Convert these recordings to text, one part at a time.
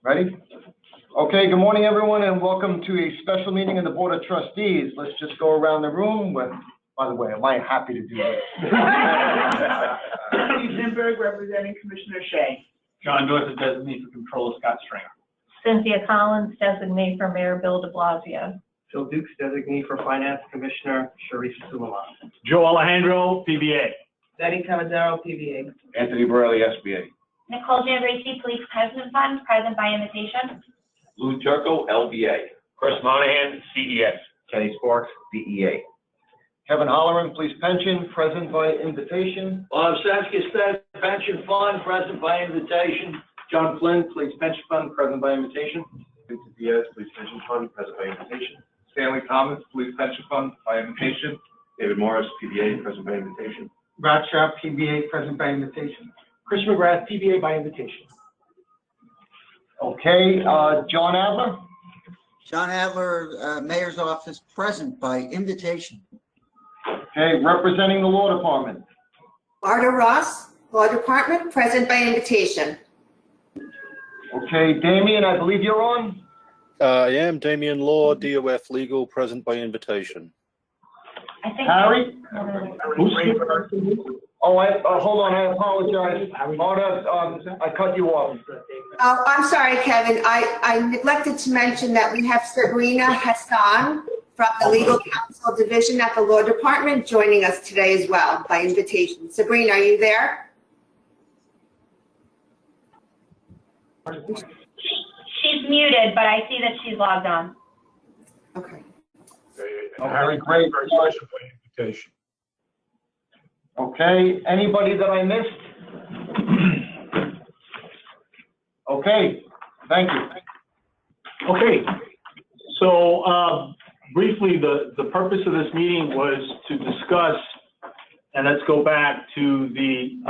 Ready? Okay, good morning, everyone, and welcome to a special meeting of the Board of Trustees. Let's just go around the room with, by the way, am I happy to do this? Steve Zimberg, representing Commissioner Shea. John Dorset, designee for Controller Scott Stringer. Cynthia Collins, designee for Mayor Bill de Blasio. Phil Dukes, designee for Finance Commissioner Sharif Suleiman. Joe Alejandro, PBA. Betty Cavazaro, PBA. Anthony Borelli, SBA. Nicole Giangreci, Police President Fund, present by invitation. Lou Turco, LBA. Chris Monahan, CES. Kenny Sparks, DEA. Kevin Holleran, Police Pension, present by invitation. Bob Saskis, State Pension Fund, present by invitation. John Flynn, Police Pension Fund, present by invitation. Vincent Diaz, Police Pension Fund, present by invitation. Stanley Thomas, Police Pension Fund, by invitation. David Morris, PBA, present by invitation. Brad Sharp, PBA, present by invitation. Chris McGrath, PBA by invitation. Okay, John Adler. John Adler, Mayor's Office, present by invitation. Okay, representing the Law Department. Marta Ross, Law Department, present by invitation. Okay, Damien, I believe you're on. I am Damien Law, DOF Legal, present by invitation. I think. Harry? Who's Hold on, I apologize. Marta, I cut you off. Oh, I'm sorry, Kevin. I neglected to mention that we have Sabrina Hassan from the Legal Counsel Division at the Law Department joining us today as well by invitation. Sabrina, are you there? She's muted, but I see that she's logged on. Okay. Okay, great. invitation. Okay, anybody that I missed? Okay, thank you. Okay, so briefly, the purpose of this meeting was to discuss, and let's go back to the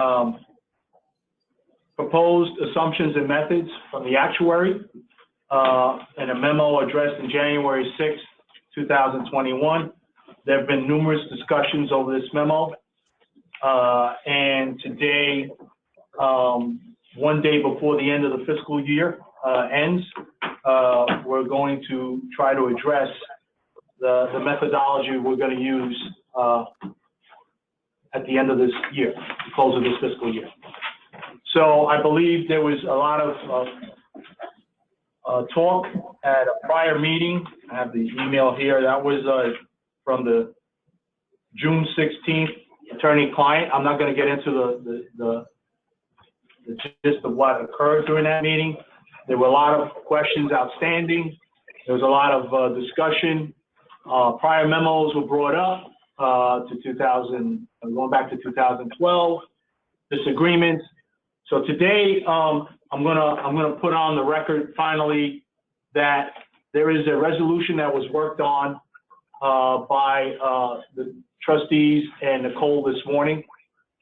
proposed assumptions and methods from the actuary in a memo addressed in January 6, 2021. There have been numerous discussions over this memo. And today, one day before the end of the fiscal year ends, we're going to try to address the methodology we're going to use at the end of this year, the close of this fiscal year. So I believe there was a lot of talk at a prior meeting. I have the email here. That was from the June 16th attorney-client. I'm not going to get into the gist of what occurred during that meeting. There were a lot of questions outstanding. There was a lot of discussion. Prior memos were brought up going back to 2012. Disagreements. So today, I'm gonna put on the record finally that there is a resolution that was worked on by the trustees and Nicole this morning.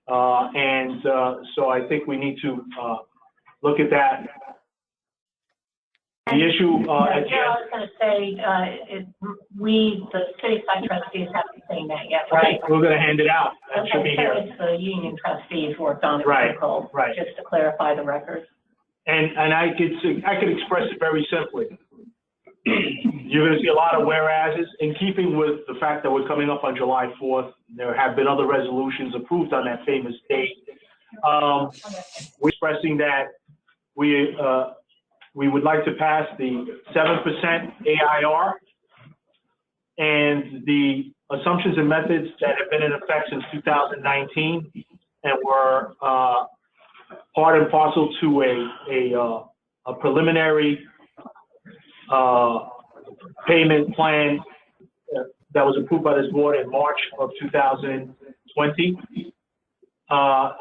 So I think we need to look at that. The issue. I was going to say, we, the city-side trustees, haven't seen that yet, right? We're going to hand it out. That should be So here. it's the union trustees worked on it, Right, Nicole, right. just to clarify the record. And I could express it very simply. You're going to see a lot of whereases in keeping with the fact that we're coming up on July 4th. There have been other resolutions approved on that famous date. We're expressing that we would like to pass the 7% AIR and the assumptions and methods that have been in effect since 2019 and were part and parcel to a preliminary payment plan that was approved by this board in March of 2020.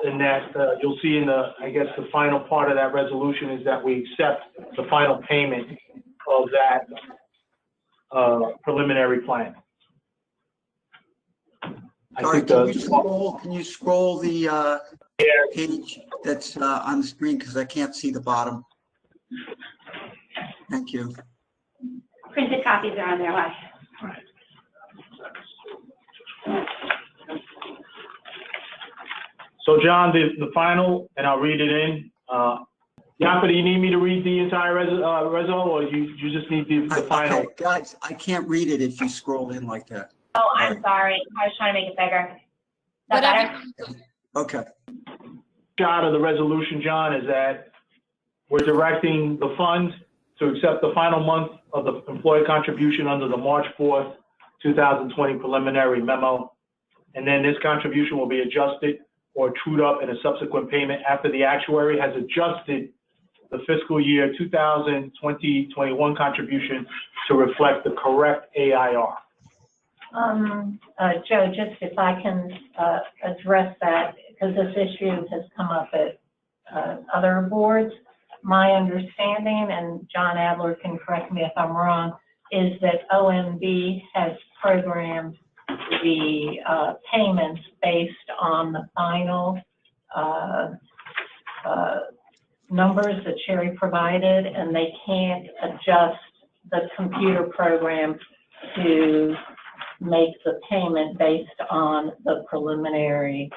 And that you'll see in I guess the final part of that resolution is that we accept the final payment of that preliminary plan. Sorry, can you scroll the page that's on the screen, because I can't see the bottom. Thank you. Printed copies are on their way. So John, the final, and I'll read it in, Yapa, do you need me to read the entire reso, or you just need the final? Okay, guys, I can't read it if you scroll in like that. Oh, I'm sorry. I was trying to make it bigger. Is that better? Okay. Shot of the resolution, John, is that we're directing the fund to accept the final month of the employee contribution under the March 4th, 2020 preliminary memo. And then this contribution will be adjusted or trued up in a subsequent payment after the actuary has adjusted the fiscal year 2020-21 contribution to reflect the correct AIR. Joe, just if I can address that, because this issue has come up at other boards. My understanding, and John Adler can correct me if I'm wrong, is that OMB has programmed the payments based on the final numbers that Sherry provided, and they can't adjust the computer program to make the payment based on the preliminary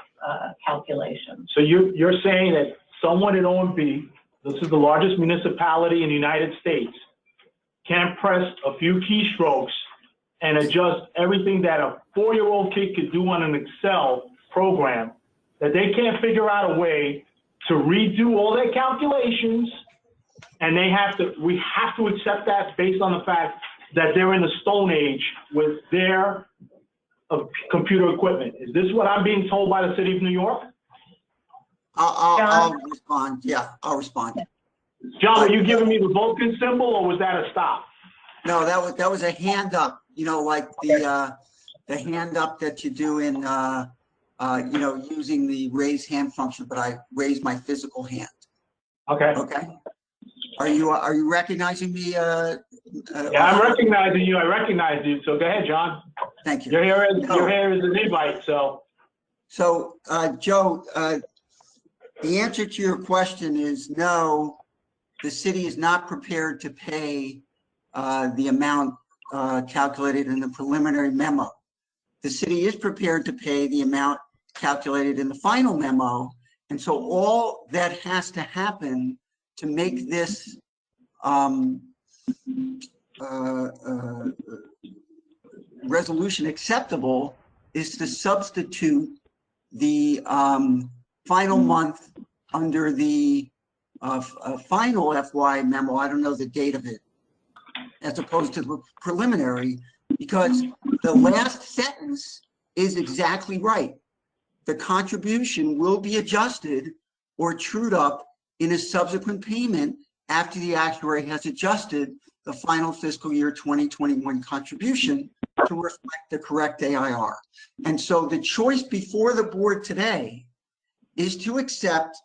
calculation. So you're saying that someone at OMB, this is the largest municipality in the United States, can press a few keystrokes and adjust everything that a 4-year-old kid could do on an Excel program, that they can't figure out a way to redo all their calculations, and we have to accept that based on the fact that they're in the Stone Age with their computer equipment. Is this what I'm being told by the city of New York? I'll respond. Yeah, I'll respond. John, were you giving me the Vulcan symbol, or was that a stop? No, that was a hand up. You know, like the hand up that you do in using the raise hand function, but I raised my physical hand. Okay. Okay. Are you recognizing me? Yeah, I'm recognizing you. I recognize you. So go ahead, John. Thank you. You're here as an invite. So, Joe, the answer to your question is no. The city is not prepared to pay the amount calculated in the preliminary memo. The city is prepared to pay the amount calculated in the final memo. And so all that has to happen to make this resolution acceptable is to substitute the final month under the final FY memo. I don't know the date of it, as opposed to the preliminary, because the last sentence is exactly right. The contribution will be adjusted or trued up in a subsequent payment after the actuary has adjusted the final fiscal year 2021 contribution to reflect the correct AIR. And so the choice before the board today is to accept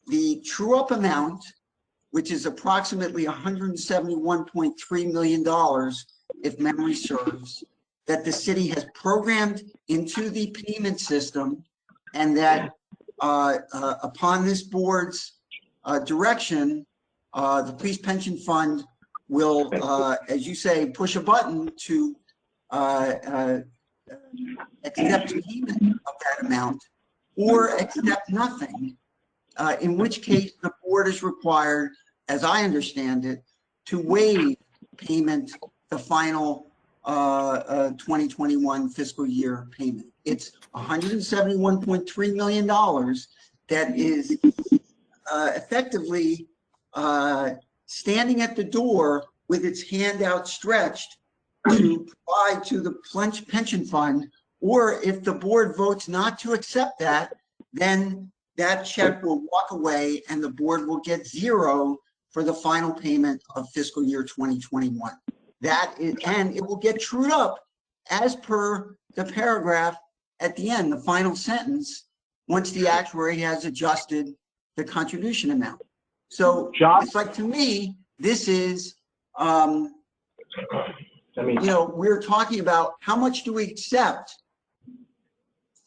the true up amount, which is approximately $171.3 million, if memory serves, that the city has programmed into the payment system, and that upon this board's direction, the police pension fund will, as you say, push a button to accept payment of that amount or accept nothing, in which case the board is required, as I understand it, to waive payment, the final 2021 fiscal year payment. It's $171.3 million that is effectively standing at the door with its hand outstretched to provide to the pension fund, or if the board votes not to accept that, then that check will walk away and the board will get zero for the final payment of fiscal year 2021. And it will get trued up as per the paragraph at the end, the final sentence, once the actuary has adjusted the contribution amount. So John? It's like, to me, this is, we're talking about how much do we accept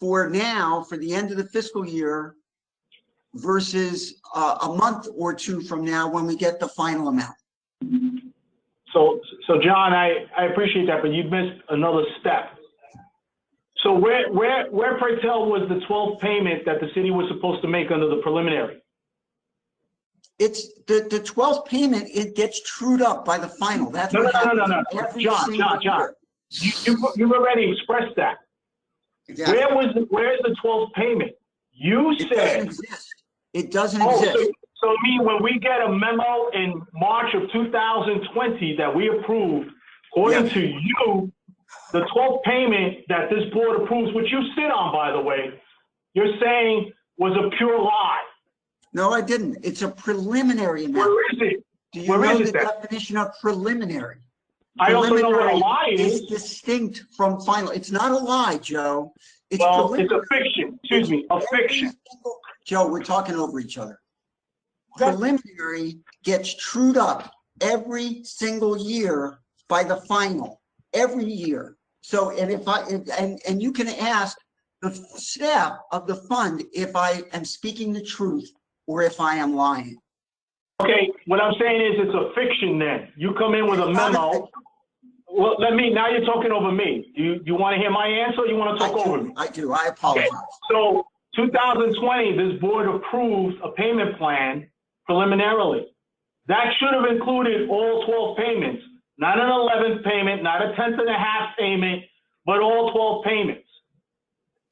for now, for the end of the fiscal year, versus a month or two from now when we get the final amount. So John, I appreciate that, but you missed another step. So where pray tell was the 12th payment that the city was supposed to make under the preliminary? It's the 12th payment, it gets trued up by the final. That's No, what no, happens no, no, no. every John, single year. You've already expressed that. Exactly. Where's the 12th payment? You It doesn't said, exist. It doesn't oh, exist. so me, when we get a memo in March of 2020 that we approved, according Yes. to you, the 12th payment that this board approves, which you sit on, by the way, you're saying was a pure lie. No, I didn't. It's a preliminary amount. Where is it? Do you Where know is the it then? definition of preliminary? I also know what a Preliminary lie is. distinct from final. It's not a lie, Joe. It's Well, it's a preliminary. fiction. Excuse me, a Every fiction. single- Joe, we're talking over each other. Preliminary gets trued up every single year by the final, every year. So, and if and you can ask the staff of the fund if I am speaking the truth or if I am lying. Okay, what I'm saying is it's a fiction then. You come in with a memo. Well, now you're talking over me. You want to hear my answer or you want to talk over me? I do. I apologize. Okay. So 2020, this board approved a payment plan preliminarily. That should have included all 12 payments, not an 11th payment, not a 10th and a half payment, but all 12 payments.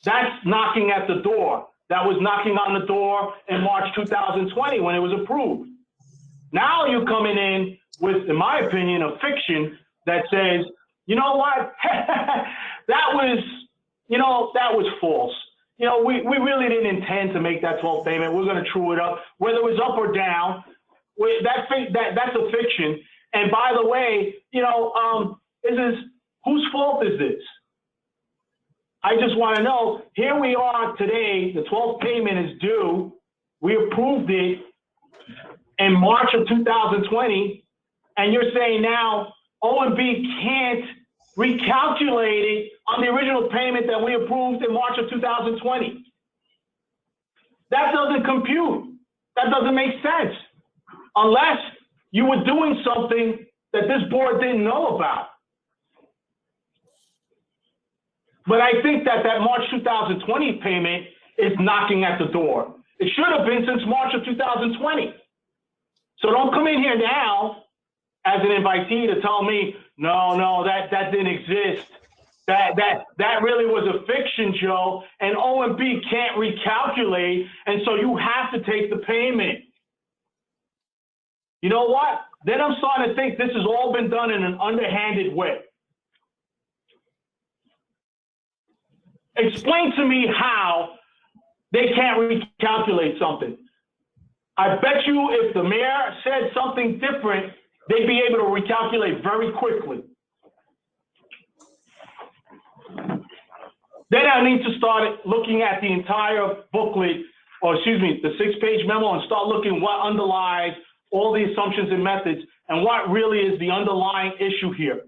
That's knocking at the door. That was knocking on the door in March 2020 when it was approved. Now you're coming in with, in my opinion, a fiction that says, you know what, that was false. You know, we really didn't intend to make that 12th payment. We're going to true it up, whether it was up or down. That's a fiction. And by the way, whose fault is this? I just want to know, here we are today, the 12th payment is due. We approved it in March of 2020, and you're saying now O&B can't recalculate it on the original payment that we approved in March of 2020. That doesn't compute. That doesn't make sense unless you were doing something that this board didn't know about. But I think that March 2020 payment is knocking at the door. It should have been since March of 2020. So don't come in here now as an invitee to tell me, no, that didn't exist. That really was a fiction, Joe, and O&B can't recalculate, and so you have to take the payment. You know what? Then I'm starting to think this has all been done in an underhanded way. Explain to me how they can't recalculate something. I bet you if the mayor said something different, they'd be able to recalculate very quickly. Then I need to start looking at the entire booklet, or excuse me, the 6-page memo, and start looking what underlies all the assumptions and methods and what really is the underlying issue here.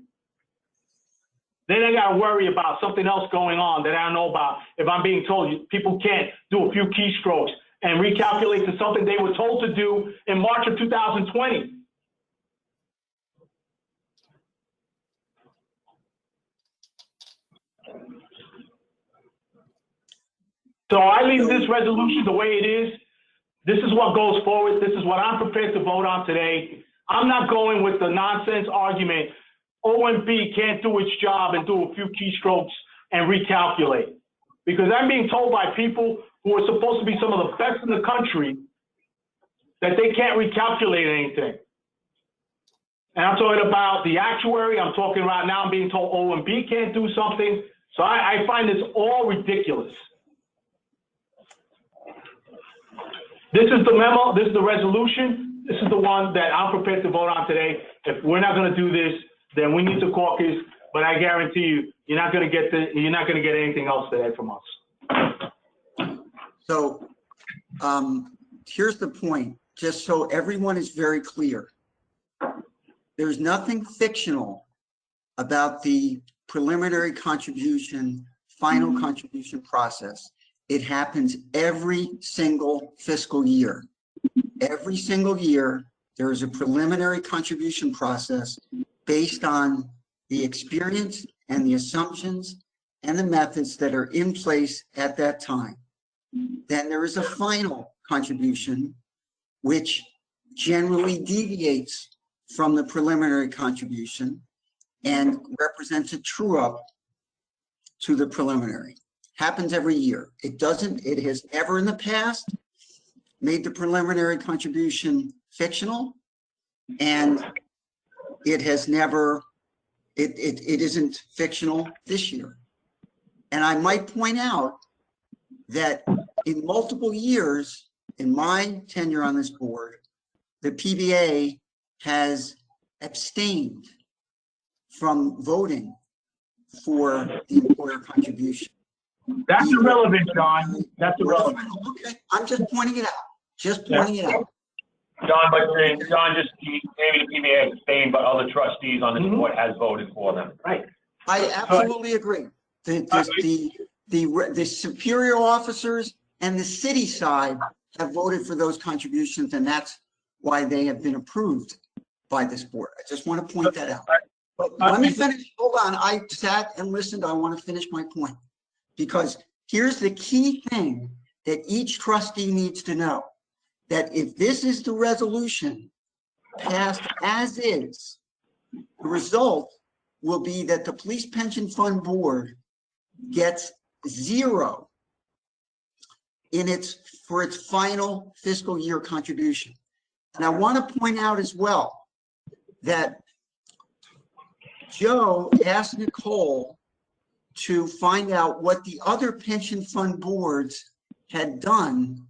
Then I got to worry about something else going on that I don't know about. If I'm being told people can't do a few keystrokes and recalculate to something they were told to do in March of 2020. So I leave this resolution the way it is. This is what goes forward. This is what I'm prepared to vote on today. I'm not going with the nonsense argument. O&B can't do its job and do a few keystrokes and recalculate. Because I'm being told by people who are supposed to be some of the best in the country that they can't recalculate anything. And I'm talking about the actuary. I'm talking right now, I'm being told O&B can't do something. So I find this all ridiculous. This is the memo. This is the resolution. This is the one that I'm prepared to vote on today. If we're not going to do this, then we need to caucus. But I guarantee you, you're not going to get anything else today from us. So here's the point, just so everyone is very clear. There's nothing fictional about the preliminary contribution, final contribution process. It happens every single fiscal year. Every single year, there is a preliminary contribution process based on the experience and the assumptions and the methods that are in place at that time. Then there is a final contribution, which generally deviates from the preliminary contribution and represents a true-up to the preliminary. Happens every year. It has never in the past made the preliminary contribution fictional, and it has never, it isn't fictional this year. And I might point out that in multiple years, in my tenure on this board, the PBA has abstained from voting for the employer contribution. That's irrelevant, John. That's irrelevant. Okay, I'm just pointing it out. Just pointing it out. John, just maybe the PBA abstained, but other trustees on this board has voted for them. Right. I absolutely agree. The superior officers and the city side have voted for those contributions, and that's why they have been approved by this board. I just want to point that out. But let me finish. Hold on. I sat and listened. I want to finish my point, because here's the key thing that each trustee needs to know, that if this is the resolution passed as is, the result will be that the Police Pension Fund Board gets 0 for its final fiscal year contribution. And I want to point out as well that Joe asked Nicole to find out what the other pension fund boards had done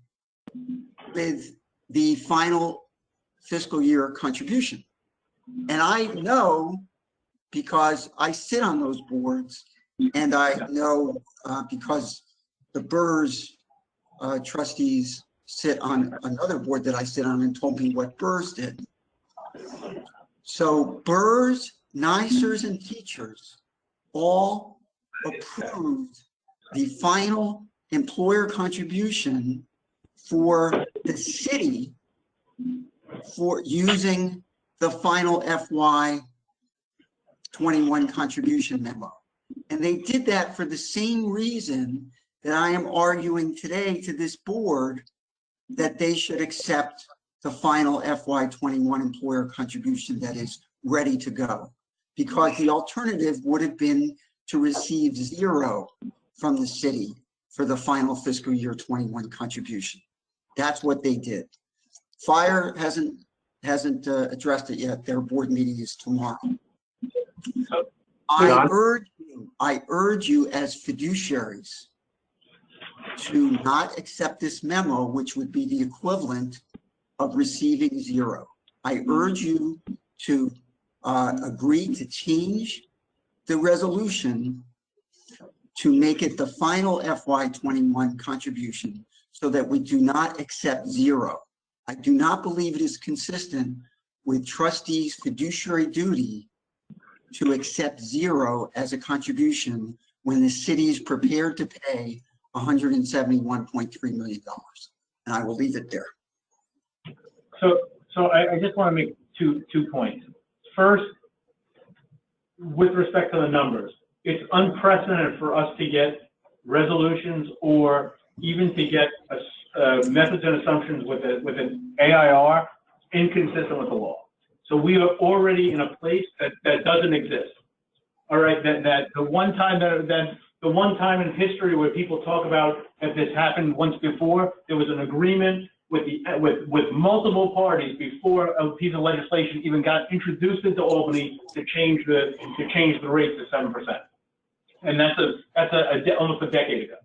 with the final fiscal year contribution. And I know, because I sit on those boards, and I know because the BRRS trustees sit on another board that I sit on and told me what BRRS did. So BRRS, NYCers, and teachers all approved the final employer contribution for the city for using the final FY 21 contribution memo. And they did that for the same reason that I am arguing today to this board, that they should accept the final FY 21 employer contribution that is ready to go. Because the alternative would have been to receive 0 from the city for the final fiscal year 21 contribution. That's what they did. Fire hasn't addressed it yet. Their board meeting is tomorrow. I urge you as fiduciaries to not accept this memo, which would be the equivalent of receiving 0. I urge you to agree to change the resolution to make it the final FY 21 contribution, so that we do not accept 0. I do not believe it is consistent with trustees' fiduciary duty to accept 0 as a contribution when the city is prepared to pay $171.3 million. And I will leave it there. So I just want to make two points. First, with respect to the numbers, it's unprecedented for us to get resolutions or even to get methods and assumptions with an AIR inconsistent with the law. So we are already in a place that doesn't exist. All right, that the one time in history where people talk about that this happened once before, there was an agreement with multiple parties before a piece of legislation even got introduced into Albany to change the rate to 7%, and that's almost a decade ago.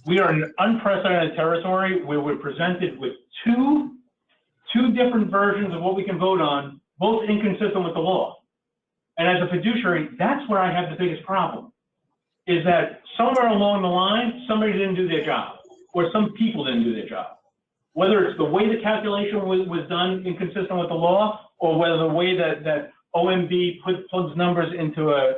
We are in unprecedented territory where we're presented with two different versions of what we can vote on, both inconsistent with the law. And as a fiduciary, that's where I have the biggest problem, is that somewhere along the line, somebody didn't do their job, or some people didn't do their job. Whether it's the way the calculation was done inconsistent with the law, or whether the way that OMB plugs numbers into a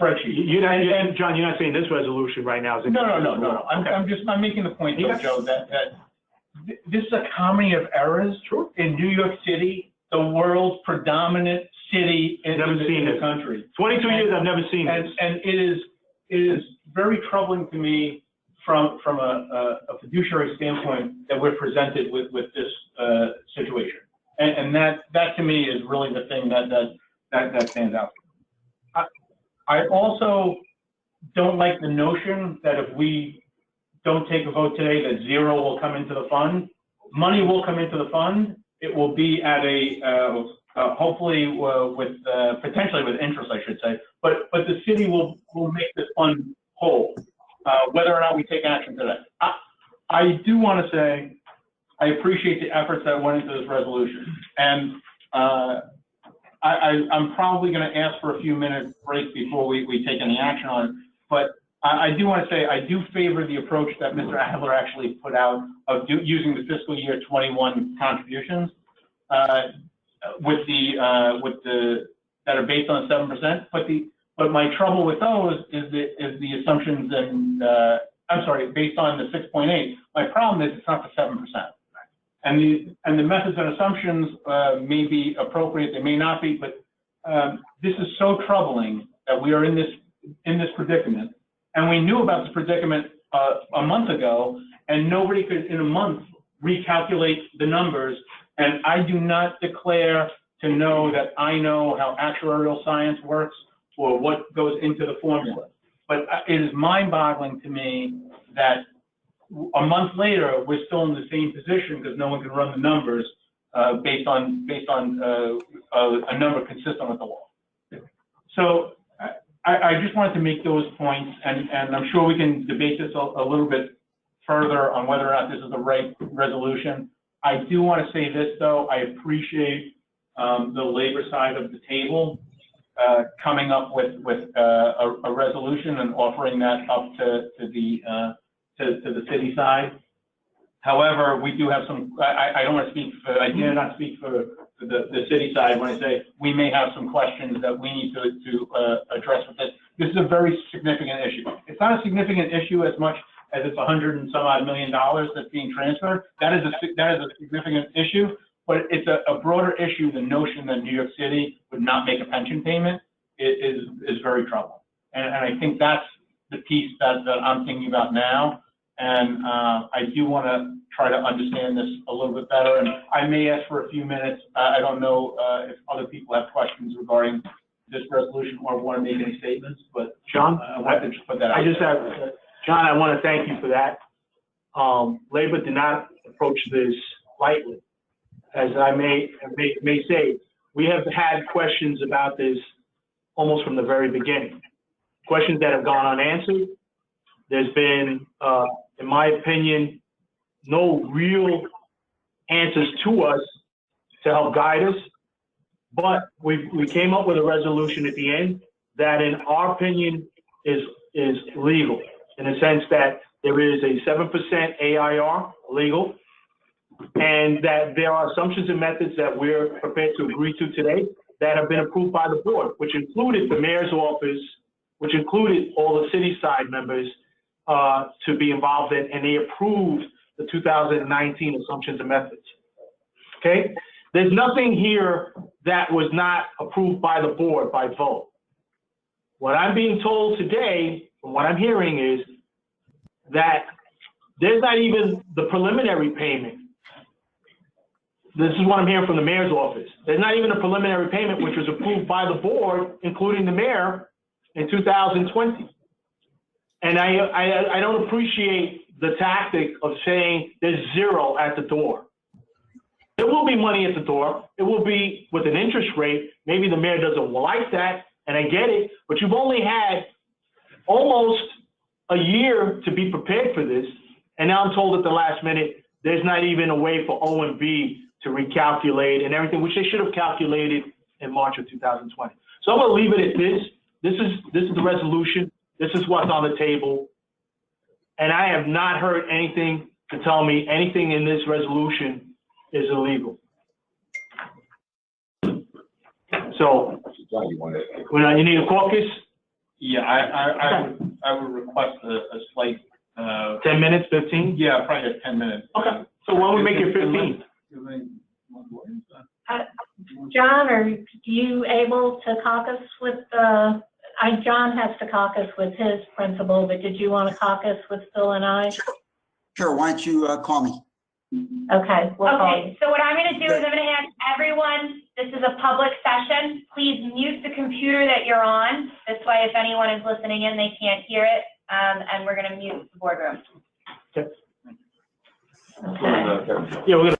spreadsheet. John, you're not saying this resolution right now is inconsistent. No. I'm making the point, though, Joe, that this is a comedy of errors. Sure. In New York City, the world's predominant city in the country. 22 years, I've never seen this. And it is very troubling to me from a fiduciary standpoint that we're presented with this situation. And that to me is really the thing that stands out. I also don't like the notion that if we don't take a vote today, that zero will come into the fund. Money will come into the fund. It will be at a, hopefully with, potentially with interest, I should say, but the city will make this fund whole, whether or not we take action today. I do want to say, I appreciate the efforts that went into this resolution. And I'm probably going to ask for a few minutes break before we take any action on it. But I do want to say, I do favor the approach that Mr. Adler actually put out of using the fiscal year 21 contributions with the that are based on 7%. But my trouble with those is the assumptions and I'm sorry, based on the 6.8. My problem is it's not the 7%. And the methods and assumptions may be appropriate, they may not be, but this is so troubling that we are in this predicament. And we knew about this predicament a month ago, and nobody could, in a month, recalculate the numbers. And I do not declare to know that I know how actuarial science works or what goes into the formula. But it is mind-boggling to me that a month later, we're still in the same position because no one can run the numbers based on a number consistent with the law. So I just wanted to make those points, and I'm sure we can debate this a little bit further on whether or not this is the right resolution. I do want to say this, though. I appreciate the labor side of the table coming up with a resolution and offering that up to the city side. However, we do have some, I don't want to speak for, I dare not speak for the city side when I say we may have some questions that we need to address with this. This is a very significant issue. It's not a significant issue as much as it's $100 and some odd million that's being transferred. That is a significant issue, but it's a broader issue. The notion that New York City would not make a pension payment is very troubling. And I think that's the piece that I'm thinking about now. And I do want to try to understand this a little bit better. And I may ask for a few minutes. I don't know if other people have questions regarding this resolution or want to make any statements, but John, I wanted to just put that out. John, I want to thank you for that. Labor did not approach this lightly. As I may say, we have had questions about this almost from the very beginning. Questions that have gone unanswered. There's been, in my opinion, no real answers to us to help guide us. But we came up with a resolution at the end that, in our opinion, is legal, in the sense that there is a 7% AIR legal, and that there are assumptions and methods that we're prepared to agree to today that have been approved by the board, which included the mayor's office, which included all the city side members to be involved in, and they approved the 2019 assumptions and methods. Okay? There's nothing here that was not approved by the board by vote. What I'm being told today, from what I'm hearing, is that there's not even the preliminary payment. This is what I'm hearing from the mayor's office. There's not even a preliminary payment which was approved by the board, including the mayor, in 2020. And I don't appreciate the tactic of saying there's zero at the door. There will be money at the door. It will be with an interest rate. Maybe the mayor doesn't like that, and I get it, but you've only had almost a year to be prepared for this, and now I'm told at the last minute there's not even a way for OMB to recalculate and everything, which they should have calculated in March of 2020. So I'm going to leave it at this. This is the resolution. This is what's on the table. And I have not heard anything to tell me anything in this resolution is illegal. So, you need a caucus? Yeah, I would request a slight 10 minutes, 15? Yeah, probably 10 minutes. Okay. So why don't we make it 15? John, are you able to caucus with John has to caucus with his principal, but did you want to caucus with Phil and I? Sure, why don't you call me? Okay, we'll call you. Okay, so what I'm gonna do is I'm gonna ask everyone, this is a public session, please mute the computer that you're on. This way, if anyone is listening in, they can't hear it, and we're gonna mute the boardroom. Okay. Yeah, we're gonna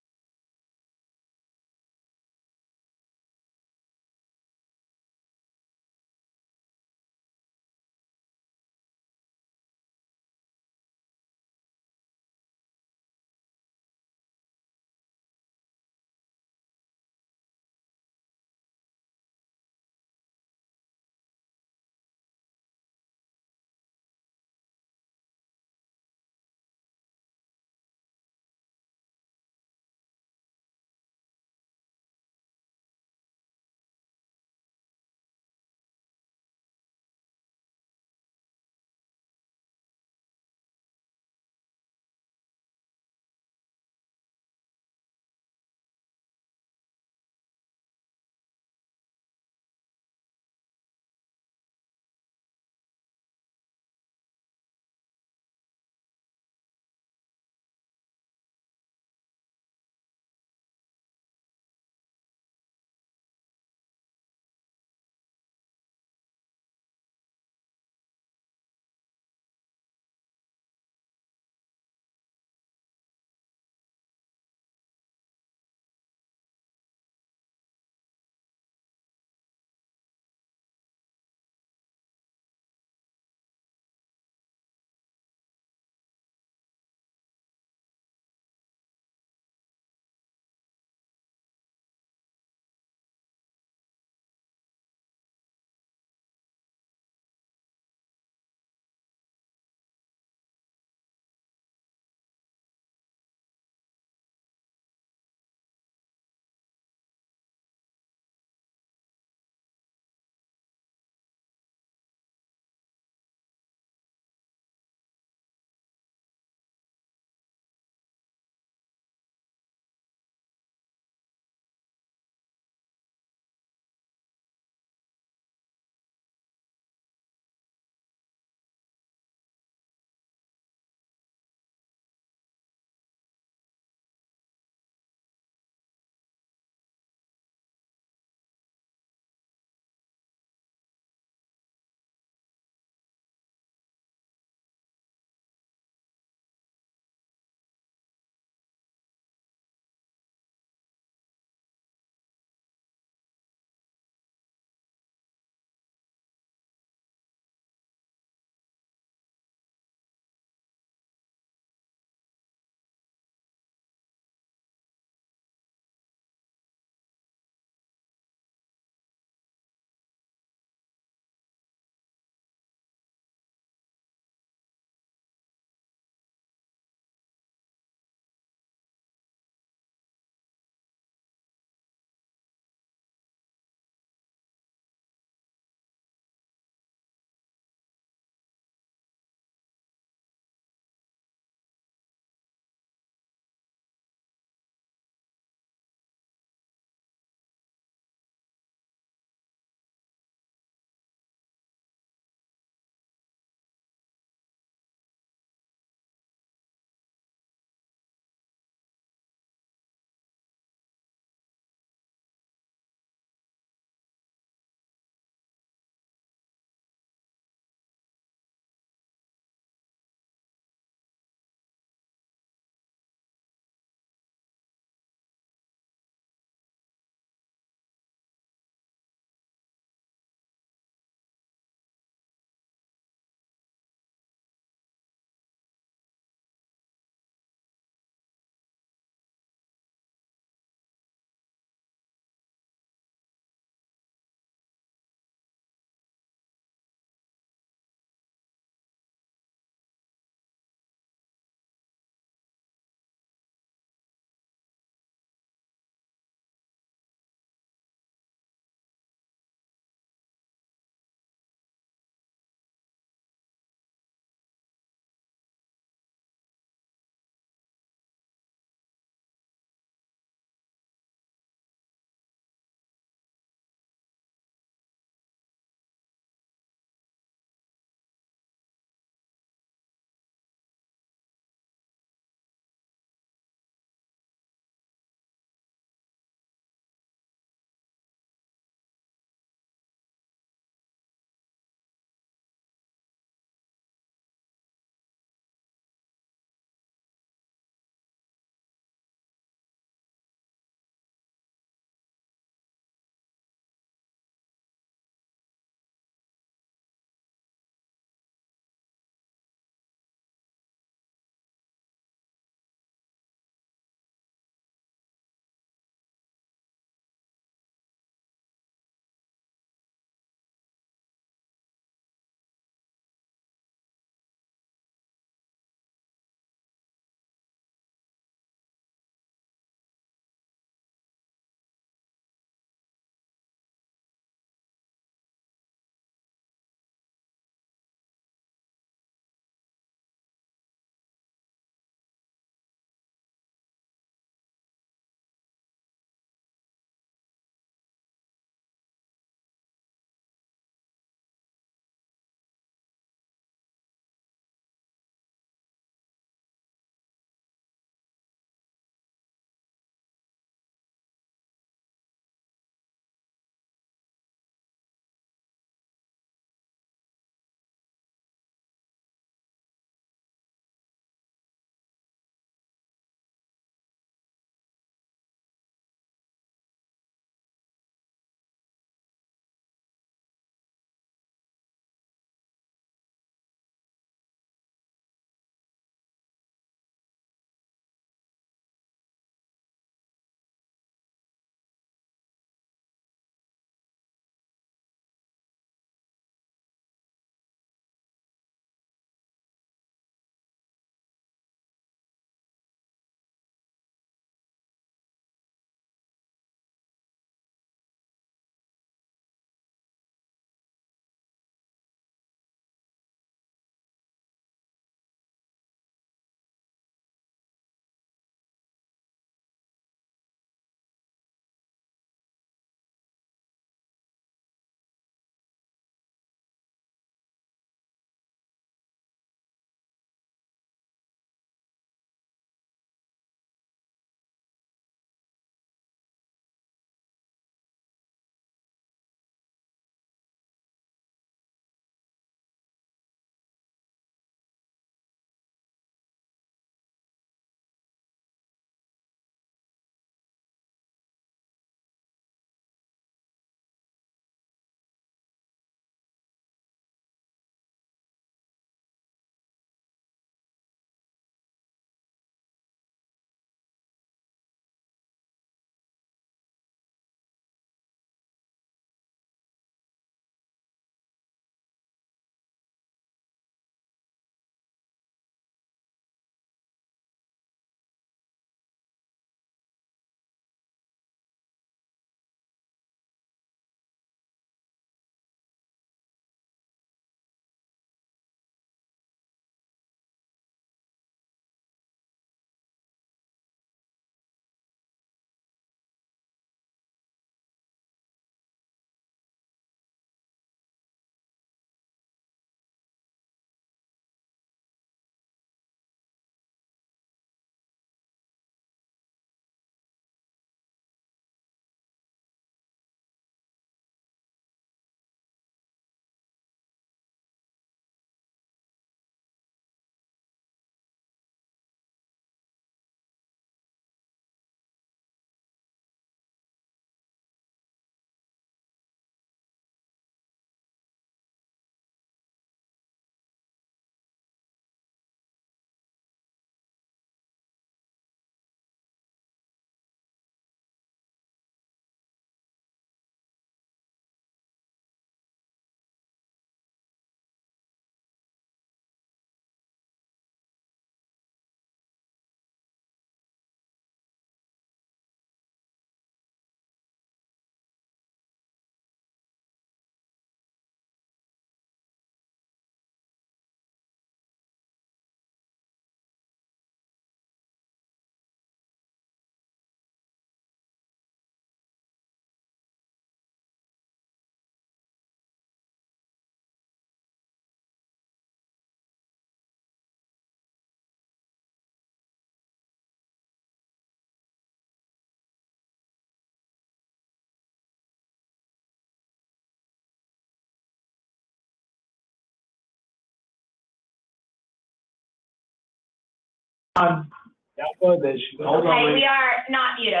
Hold on, Okay, we wait. are not muted.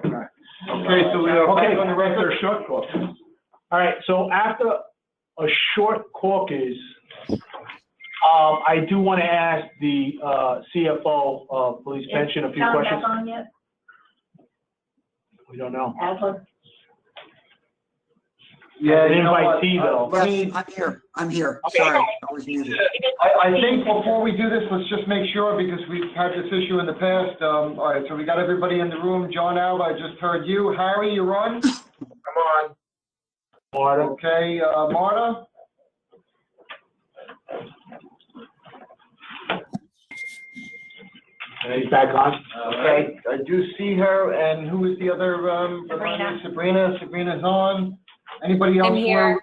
Okay, so we are Okay, back on the after record. a short caucus. All right, so after a short caucus, I do want to ask the CFO of Police Pension a few John questions. back on yet? We don't know. Adler? Yeah, An you know what? invitee, though. Let Yes, me, I'm here. Okay. Sorry, I was muted. I think before we do this, let's just make sure, because we've had this issue in the past. All right, so we got everybody in the room. John Alba, I just heard you. Harry, you're on? Come on. Marta? Okay, Marta? He's back on. Okay, I do see her, and who is the other, Sabrina. Sabrina's on. Anybody else? I'm here.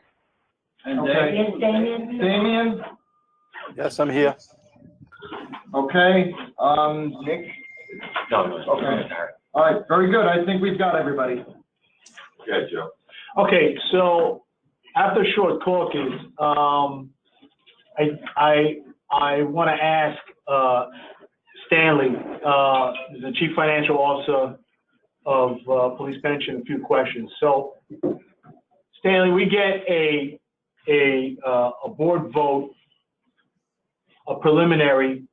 Okay. Yes, Damien? Damien? Yes, I'm here. Okay, Nick? No. Okay. All right, very good. I think we've got everybody. Yeah, Joe. Okay, so after short caucus, I want to ask Stanley, the Chief Financial Officer of Police Pension, a few questions. So, Stanley, we get a board vote, a preliminary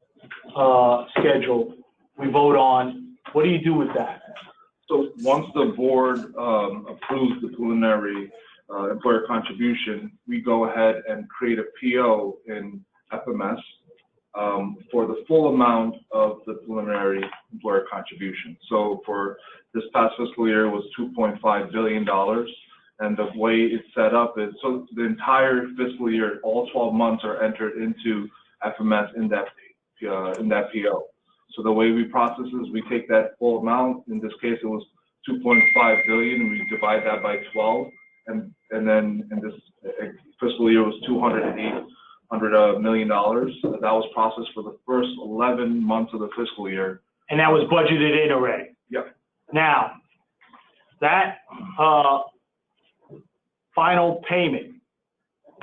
schedule we vote on. What do you do with that? So once the board approves the preliminary employer contribution, we go ahead and create a PO in FMS for the full amount of the preliminary employer contribution. So for this past fiscal year, it was $2.5 billion. And the way it's set up is, so the entire fiscal year, all 12 months are entered into FMS in that PO. So the way we process is we take that full amount. In this case, it was 2.5 billion. We divide that by 12, and then in this fiscal year was $200 million. That was processed for the first 11 months of the fiscal year. And that was budgeted in already. Yep. Now, that final payment,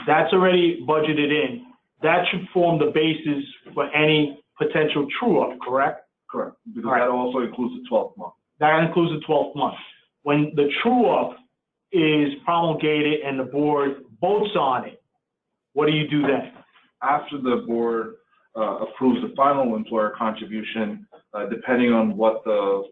that's already budgeted in. That should form the basis for any potential true-up, correct? Correct, because All right. that also includes the 12th month. That includes the 12th month. When the true-up is promulgated and the board votes on it, what do you do then? After the board approves the final employer contribution, depending on what the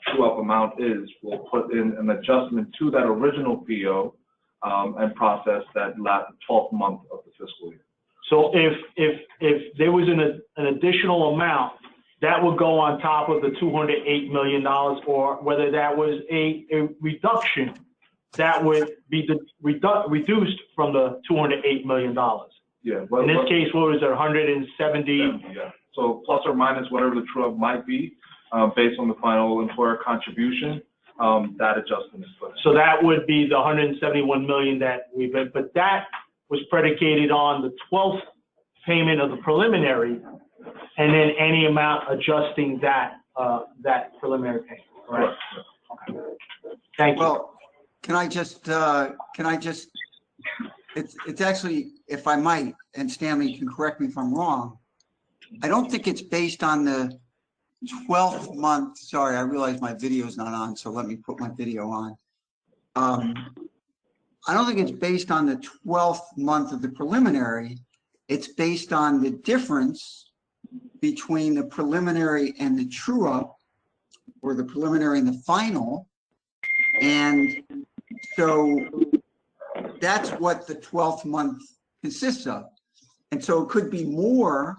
true-up amount is, we'll put in an adjustment to that original PO and process that last 12th month of the fiscal year. So if there was an additional amount, that would go on top of the $208 million, or whether that was a reduction, that would be reduced from the $208 million. Yeah. In this case, what was it, 170? Yeah. So plus or minus whatever the true-up might be, based on the final employer contribution, that adjustment is put in. So that would be the 171 million that we've been, but that was predicated on the 12th payment of the preliminary, and then any amount adjusting that preliminary payment, right? Okay. Thank you. Well, can I just, it's actually, if I might, and Stanley can correct me if I'm wrong, I don't think it's based on the 12th month. Sorry, I realize my video's not on, so let me put my video on. I don't think it's based on the 12th month of the preliminary. It's based on the difference between the preliminary and the true-up, or the preliminary and the final. And so that's what the 12th month consists of. And so it could be more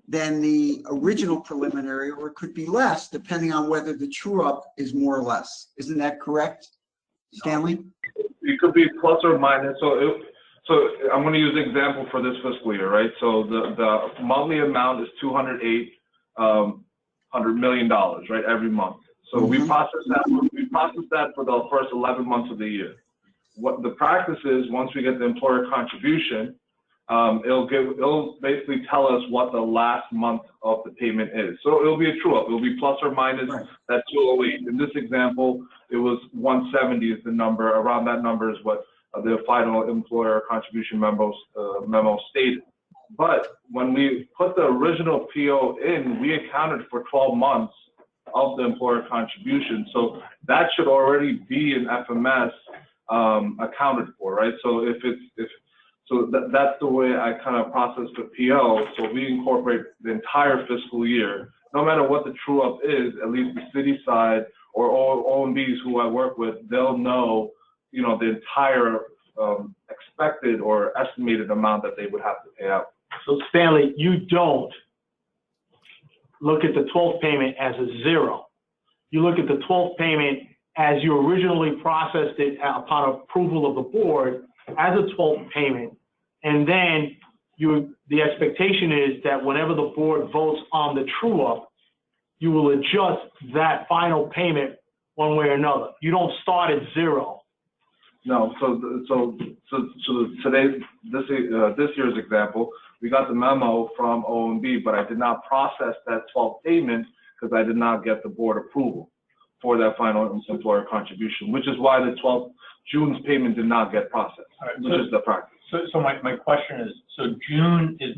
than the original preliminary, or it could be less, depending on whether the true-up is more or less. Isn't that correct, Stanley? It could be plus or minus. So I'm going to use an example for this fiscal year, right? So the monthly amount is $208 million, right, every month. So we process that for the first 11 months of the year. What the practice is, once we get the employer contribution, it'll basically tell us what the last month of the payment is. So it'll be a true-up. It'll be plus or minus that 208. In this example, it was 170 is the number. Around that number is what the final employer contribution memo stated. But when we put the original PO in, we accounted for 12 months of the employer contribution. So that should already be in FMS accounted for, right? So that's the way I kind of process the PO. So we incorporate the entire fiscal year, no matter what the true up is. At least the city side or all OMBs who I work with, they'll know, you know, the entire expected or estimated amount that they would have to pay out. So Stanley, you don't look at the 12th payment as a zero. You look at the 12th payment as you originally processed it upon approval of the board as a 12th payment. And then the expectation is that whenever the board votes on the true up, you will adjust that final payment one way or another. You don't start at zero. No, so today, this year's example, we got the memo from OMB, but I did not process that 12th payment because I did not get the board approval for that final employer contribution, which is why the June's payment did not get processed, which is the practice. So my question is, so June is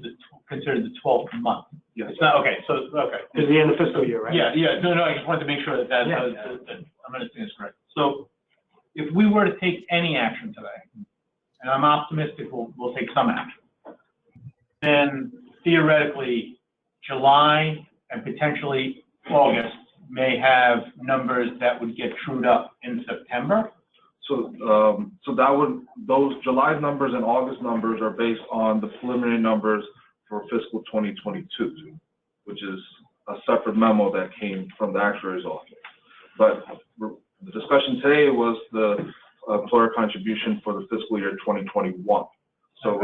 considered the 12th month? Yes. It's not, okay, so, okay. It's the end of fiscal year, right? Yeah, no, I just wanted to make sure that I'm understanding this correct. So if we were to take any action today, and I'm optimistic we'll take some action, then theoretically, July and potentially August may have numbers that would get trued up in September. So those July numbers and August numbers are based on the preliminary numbers for fiscal 2022, which is a separate memo that came from the actuary's office. But the discussion today was the employer contribution for the fiscal year 2021. So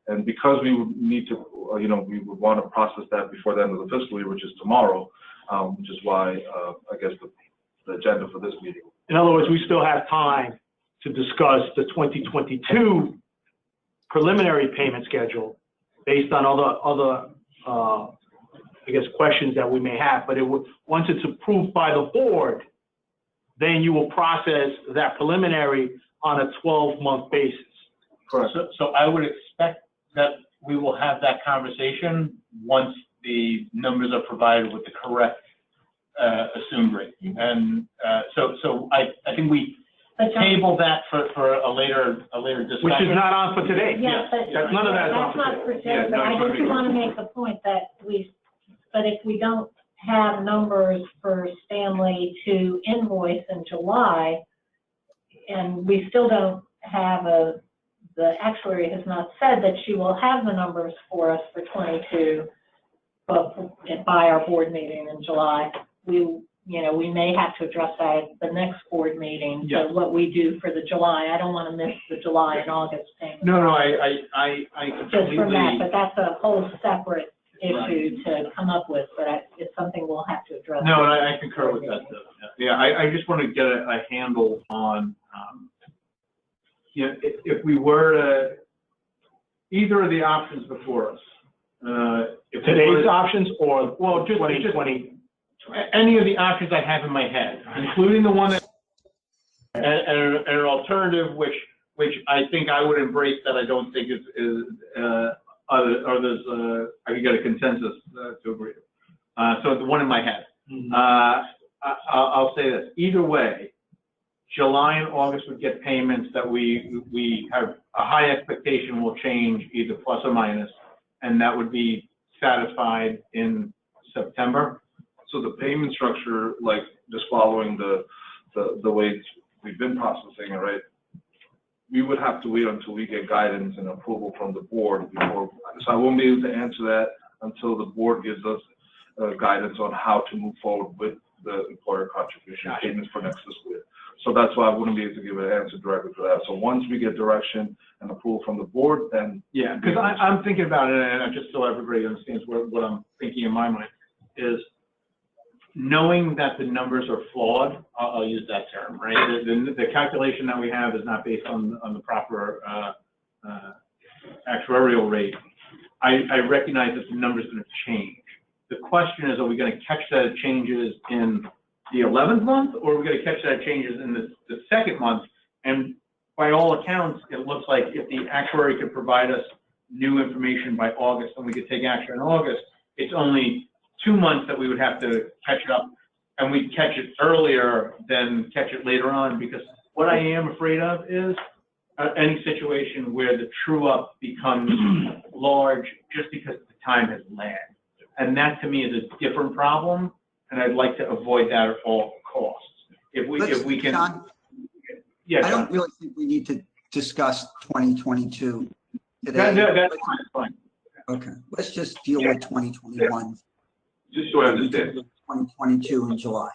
and because we would need to, we would want to process that before the end of the fiscal year, which is tomorrow, which is why I guess the agenda for this meeting. In other words, we still have time to discuss the 2022 preliminary payment schedule based on other I guess, questions that we may have. But once it's approved by the board, then you will process that preliminary on a 12-month basis. Correct. So I would expect that we will have that conversation once the numbers are provided with the correct assumed rate. And so I think we table that for a later discussion. Which is not on for today. Yes, but None of that is on that's not for today, but I just want to make the point that but if we don't have numbers for Stanley to invoice in July, and we still don't have the actuary has not said that she will have the numbers for us for 22, but by our board meeting in July, we may have to address that at the next board meeting. Yeah. So what we do for the July, I don't want to miss the July and August payment. No, I Just completely. from that, but that's a whole separate issue to come up with, but it's something we'll have to address. No, I concur with that. Yeah, I just want to get a handle on, if we were to, either of the options before us. If Today's options or well, just 2020? Any of the options I have in my head, including the one that, and an alternative which I think I would embrace that I don't think is others I could get a consensus to agree. So the one in my head. I'll say this. Either way, July and August would get payments that we have a high expectation will change either plus or minus, and that would be satisfied in September. So the payment structure, like just following the way we've been processing it, right? We would have to wait until we get guidance and approval from the board before. So I won't be able to answer that until the board gives us guidance on how to move forward with the employer contribution payments for next fiscal year. So that's why I wouldn't be able to give an answer directly to that. So once we get direction and approval from the board, then. Yeah, because I'm thinking about it, and just so everybody understands what I'm thinking in my mind is knowing that the numbers are flawed. I'll use that term, right? The calculation that we have is not based on the proper actuarial rate. I recognize that the number is going to change. The question is, are we going to catch that it changes in the 11th month, or are we going to catch that it changes in the second month? And by all accounts, it looks like if the actuary could provide us new information by August and we could take action in August, it's only 2 months that we would have to catch it up, and we'd catch it earlier than catch it later on, because what I am afraid of is any situation where the true up becomes large just because the time has lagged. And that to me is a different problem, and I'd like to avoid that at all costs. If we can. John, Yeah, I John. don't really think we need to discuss 2022 today. That's fine. Okay, let's just deal with 2021. Just so I understand, 2022 in July.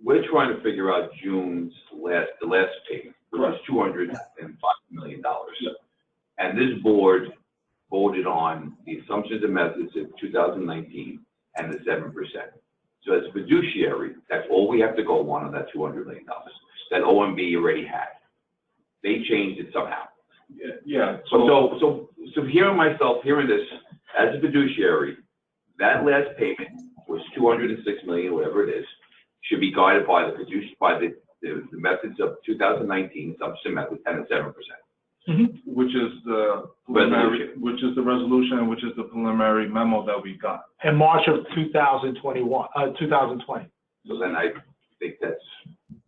we're trying to figure out June's the last payment, which was $205 million. And this board voted on the assumptions and methods in 2019 and the 7%. So as a fiduciary, that's all we have to go on that $200 million that OMB already had. They changed it somehow. Yeah. So hearing this as a fiduciary, that last payment was $206 million, whatever it is, should be guided by the methods of 2019 assumption method and the 7%. Which is the preliminary, which is the resolution, and which is the preliminary memo that we got. In March of 2020. So then I think that's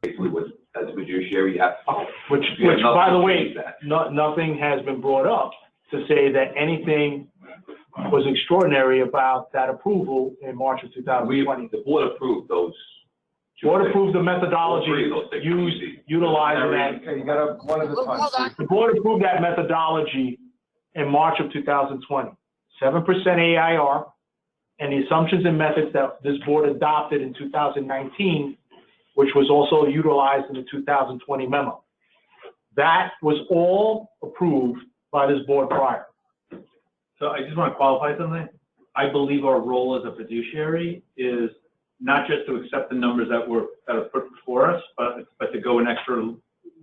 basically what, as a fiduciary, you have to follow. Which by the way, nothing has been brought up to say that anything was extraordinary about that approval in March of 2020. The board approved those. Board approved the methodology utilizing that. Okay, you got one at a time. The board approved that methodology in March of 2020. 7% AIR and the assumptions and methods that this board adopted in 2019, which was also utilized in the 2020 memo. That was all approved by this board prior. So I just want to qualify something. I believe our role as a fiduciary is not just to accept the numbers that are put before us, but to go an extra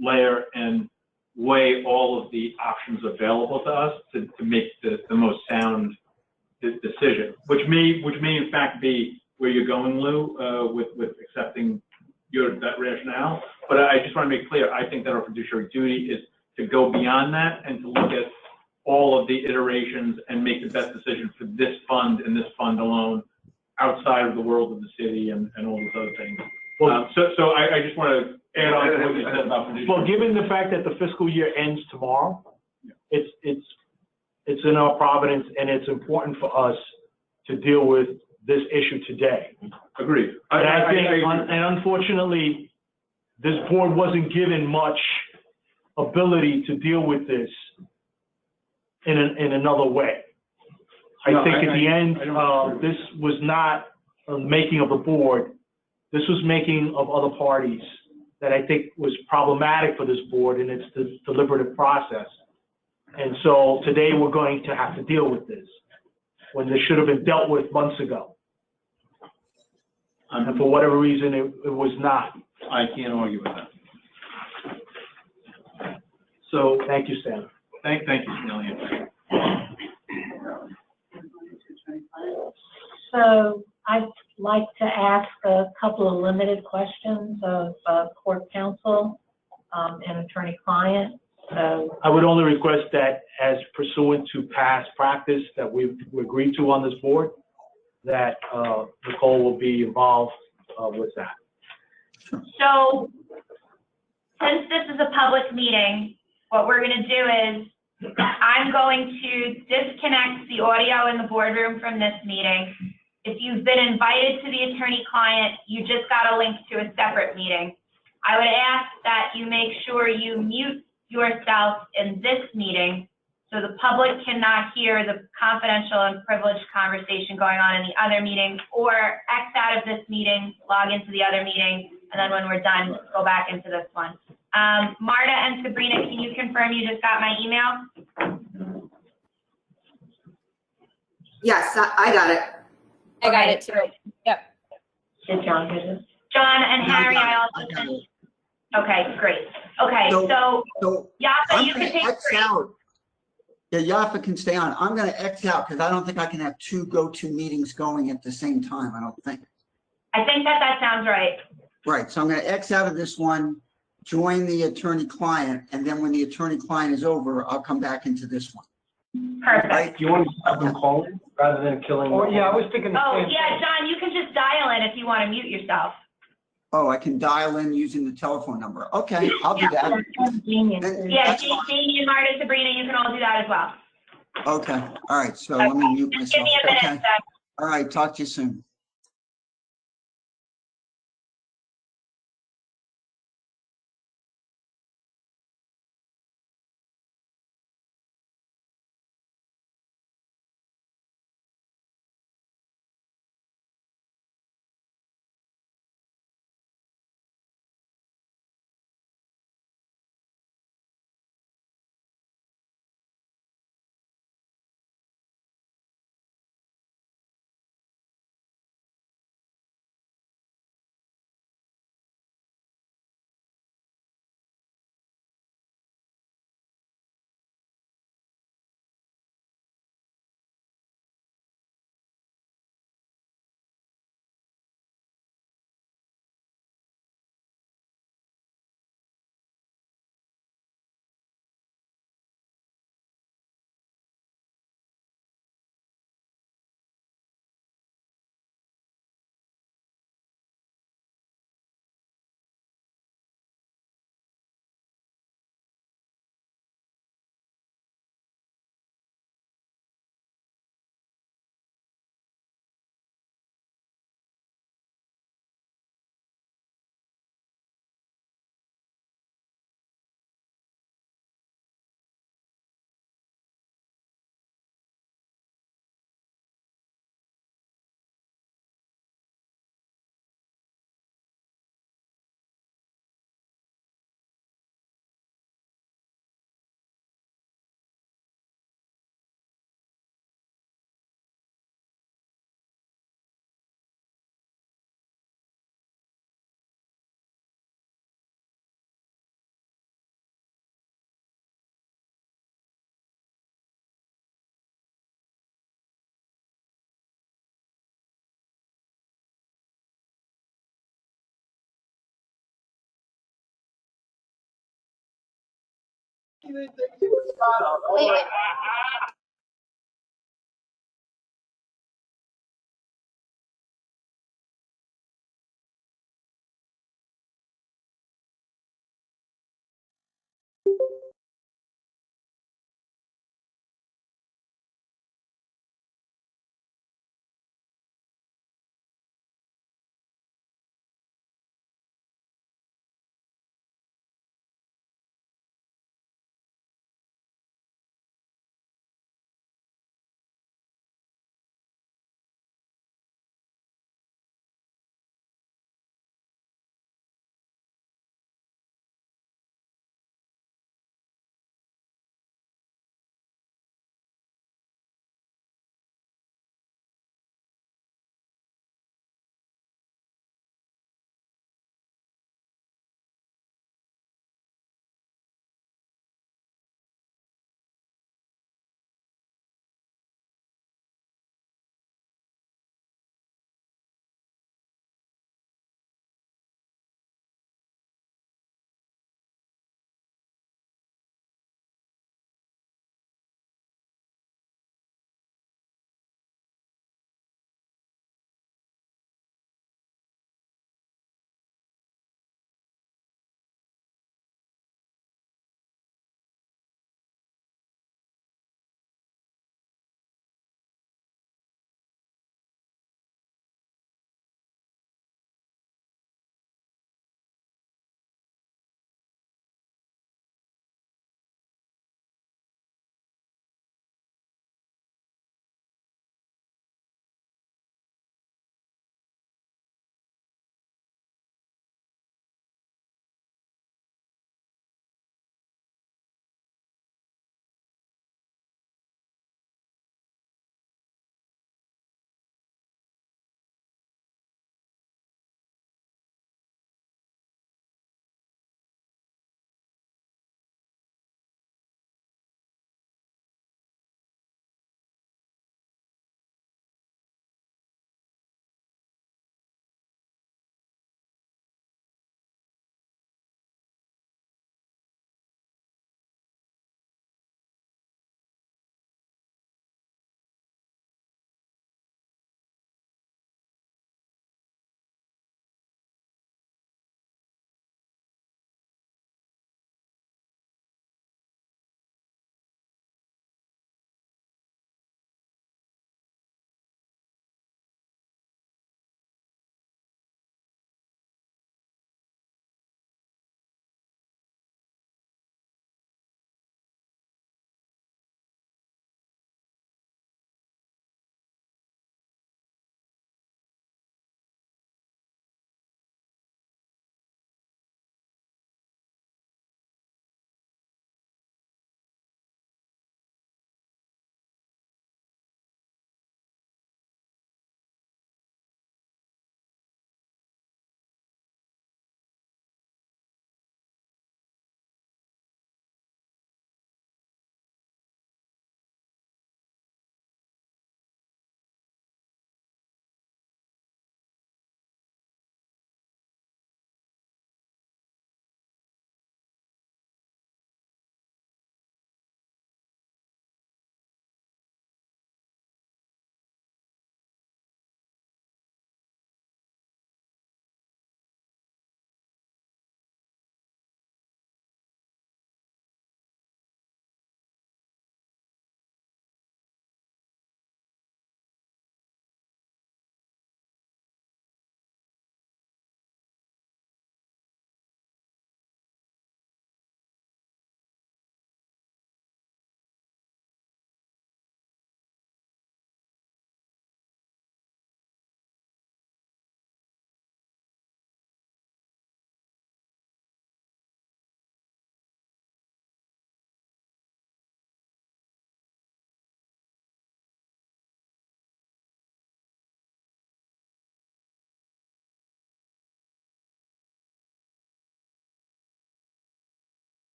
layer and weigh all of the options available to us to make the most sound decision, which may in fact be where you're going, Lou, with accepting that rationale. But I just want to make clear, I think that our fiduciary duty is to go beyond that and to look at all of the iterations and make the best decision for this fund and this fund alone, outside of the world of the city and all those other things. Well, so I just want to add on to what you said about fiduciary. Well, given the fact that the fiscal year ends tomorrow, it's in our providence, and it's important for us to deal with this issue today. Agreed. And I think, and unfortunately, this board wasn't given much ability to deal with this in another way. I think at the end, this was not a making of the board. This was making of other parties that I think was problematic for this board in its deliberative process. And so today we're going to have to deal with this when this should have been dealt with months ago. And for whatever reason, it was not. I can't argue with that. So thank you, Stan. Thank you, Stanley. So I'd like to ask a couple of limited questions of court counsel and attorney-client. So I would only request that, as pursuant to past practice that we've agreed to on this board, that Nicole will be involved with that. So, since this is a public meeting, what we're going to do is I'm going to disconnect the audio in the boardroom from this meeting. If you've been invited to the attorney-client, you just got a link to a separate meeting. I would ask that you make sure you mute yourself in this meeting so the public cannot hear the confidential and privileged conversation going on in the other meeting, or X out of this meeting, log into the other meeting, and then when we're done, go back into this one. Marta and Sabrina, can you confirm you just got my email? Yes, I got it. I got it too. Yep. Did John get it? John and Harry, I also sent. Okay, great. Okay, so Yafa, you can take three. Yeah, Yafa can stay on. I'm going to X out because I don't think I can have two go-to meetings going at the same time. I don't think. I think that sounds right. Right. So I'm going to X out of this one, join the attorney-client, and then when the attorney-client is over, I'll come back into this one. Perfect. right? Do you want to have them call in rather than killing? Oh, yeah, I was thinking the Oh, same thing. yeah, John, you can just dial in if you want to mute yourself. Oh, I can dial in using the telephone number. Okay, I'll do that. Then Yeah, that's fine. Jamie and Marta, Sabrina, you can all do that as well. Okay, all right, so let me mute Just give myself. me a minute, Okay, Seth. all right, talk to you soon.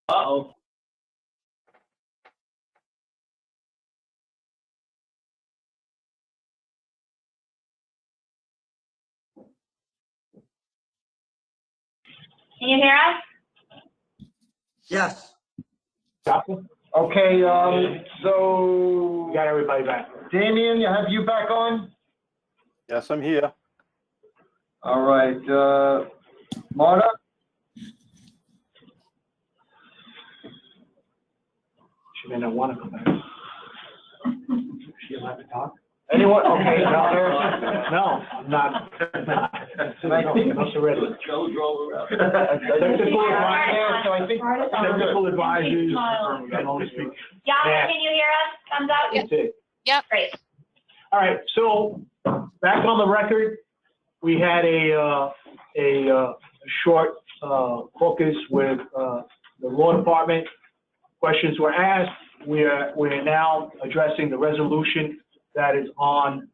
Uh-oh. Can you hear us? Yes. Okay, so We got everybody back. Damien, have you back on? Yes, I'm here. All right, Marta? She may not want to come back. She allowed to talk? Anyone? Okay, No, now I'm not. And I think- Joe drove around. So I think. Technical advisors can only speak. Yeah, Yeah. can you hear us? Thumbs up? That's it. Yep. Great. All right, so back on the record, we had a short caucus with the law department. Questions were asked. We're now addressing the resolution that is on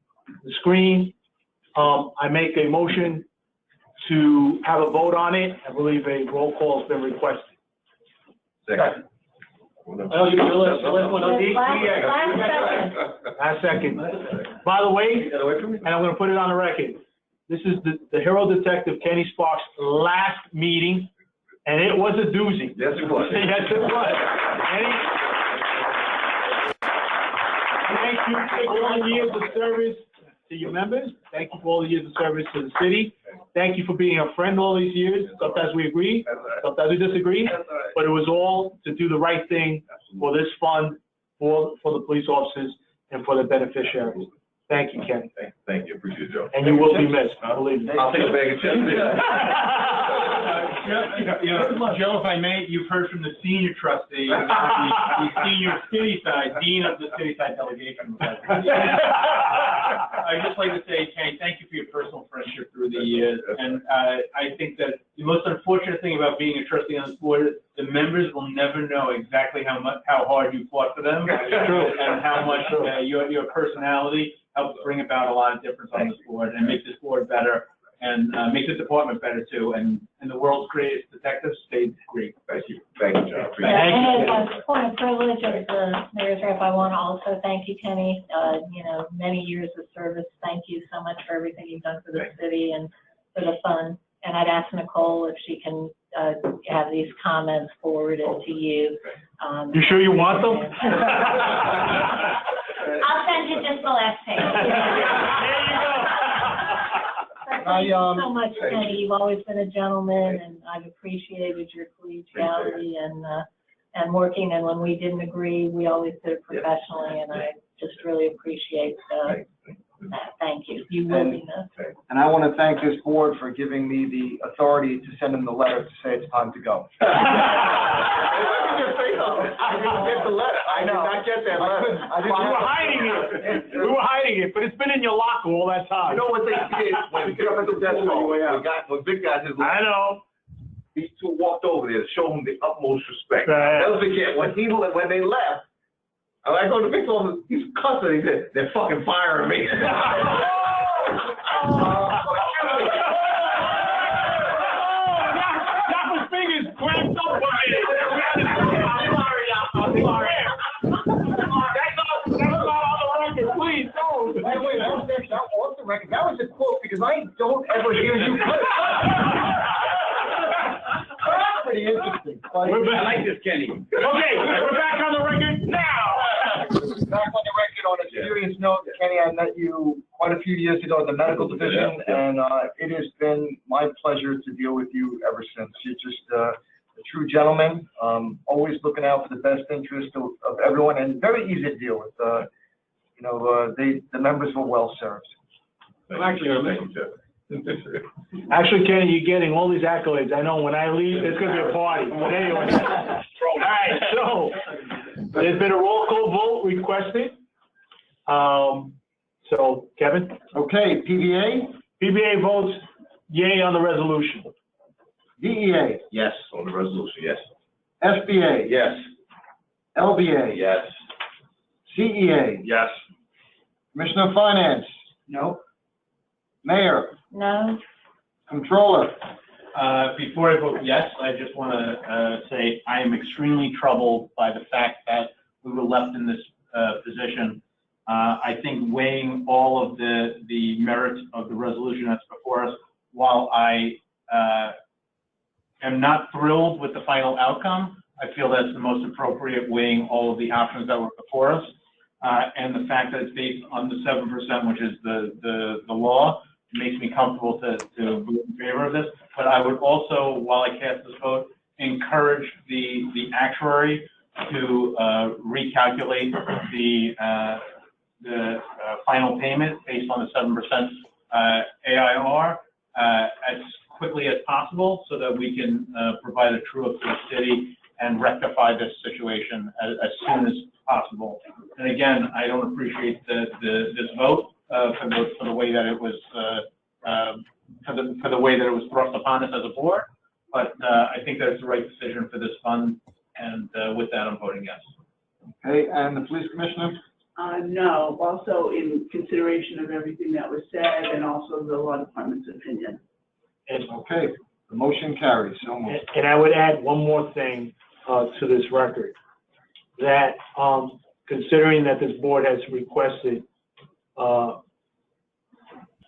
the screen. I make a motion to have a vote on it. I believe a roll call has been requested. Second. Oh, you last one. Last second. By the way, and I'm gonna put it on the record, this is the hero detective Kenny Sparks' last meeting, and it was a doozy. Yes, it was. Yes, it was. Thank you for all the years of service to your members. Thank you for all the years of service to the city. Thank you for being a friend all these years. Sometimes we agree, sometimes we disagree, but it was all to do the right thing for this fund, for the police officers, and for the beneficiaries. Thank you, Ken. Thank you, appreciate it, Joe. And you will be missed, believe me. I'll take a bag of chips. Joe, if I may, you've heard from the senior trustee, the senior city side, dean of the city side delegation. I'd just like to say, Kenny, thank you for your personal friendship through the years. And I think that the most unfortunate thing about being a trustee on this board is the members will never know exactly how hard you fought for them. True. And how much your personality helps bring about a lot of difference on this board and make this board better and make the department better too. And the world's greatest detective stayed great. Thank you. Thank you, Joe. Yeah, and as a point of privilege as the mayor's rep, I want to also thank you, Kenny. Many years of service. Thank you so much for everything you've done for the city and for the fund. And I'd ask Nicole if she can have these comments forwarded to you. You sure you want them? I'll send you just the last page. Thank you so much, Kenny. You've always been a gentleman, and I've appreciated your collegiality and working. And when we didn't agree, we always did it professionally, and I just really appreciate that. Thank you. You will be missed. And I want to thank this board for giving me the authority to send them the letter to say it's time to go. I didn't get the letter. I did not get that letter. We were hiding it. We were hiding it, but it's been in your locker all that time. You know what they did when we got up at the desk when Vic got his letter? I know. These two walked over there to show him the utmost respect. Right. That was the kid. When they left, I go to Vic's office, he's cussing. He said, "They're fucking firing me." That was fingers cramped up by it. I'm sorry. That's not on the record. Please don't. Wait, that was the record. That was a quote because I don't ever hear you put it. That's pretty interesting. I like this, Kenny. Okay, we're back on the record now. Back on the record on a serious note, Kenny, I met you quite a few years ago at the medical division, and it has been my pleasure to deal with you ever since. You're just a true gentleman, always looking out for the best interest of everyone, and very easy to deal with. The members were well served. Actually, Kenny, you're getting all these accolades. I know when I leave, there's going to be a party. But anyway. All right, so there's been a roll call vote requested. So, Kevin? Okay, PBA? PBA votes yay on the resolution. DEA? Yes, on the resolution, yes. SBA? Yes. LBA? Yes. CEA? Yes. Commissioner of Finance? No. Mayor? No? Controller? Before I vote yes, I just want to say I am extremely troubled by the fact that we were left in this position. I think weighing all of the merits of the resolution that's before us, while I am not thrilled with the final outcome, I feel that's the most appropriate, weighing all of the options that were before us. And the fact that it's based on the 7%, which is the law, makes me comfortable to vote in favor of this. But I would also, while I cast this vote, encourage the actuary to recalculate the final payment based on the 7% AIR as quickly as possible, so that we can provide a true up to the city and rectify this situation as soon as possible. And again, I don't appreciate this vote for the way that it was for the way that it was thrust upon us as a board. But I think that it's the right decision for this fund, and with that, I'm voting yes. Okay, and the police commissioner? No, also in consideration of everything that was said and also the law department's opinion. Okay, the motion carries. So moved. And I would add one more thing to this record, that considering that this board has requested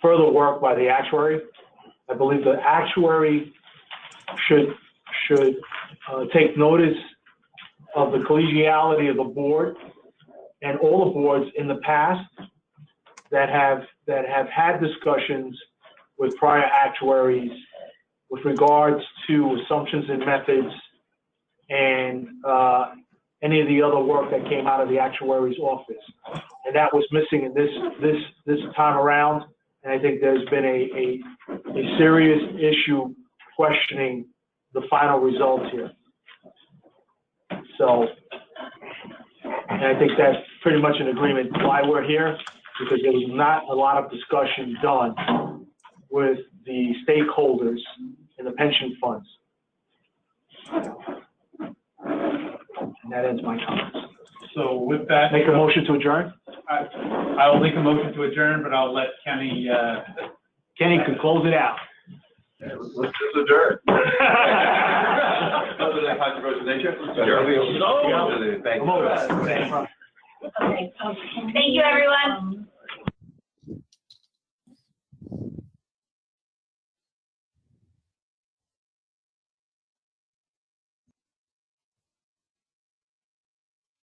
further work by the actuary, I believe the actuary should take notice of the collegiality of the board and all the boards in the past that have had discussions with prior actuaries with regards to assumptions and methods and any of the other work that came out of the actuary's office. And that was missing in this time around. And I think there's been a serious issue questioning the final results here. So, and I think that's pretty much an agreement why we're here, because there was not a lot of discussion done with the stakeholders in the pension funds. And that ends my comments. So with that, Make a motion to adjourn? I will make a motion to adjourn, but I'll let Kenny. Kenny could close it out. Let's just adjourn. Other than controversial nature, adjourn. Thank you. Okay, so Thank you, everyone.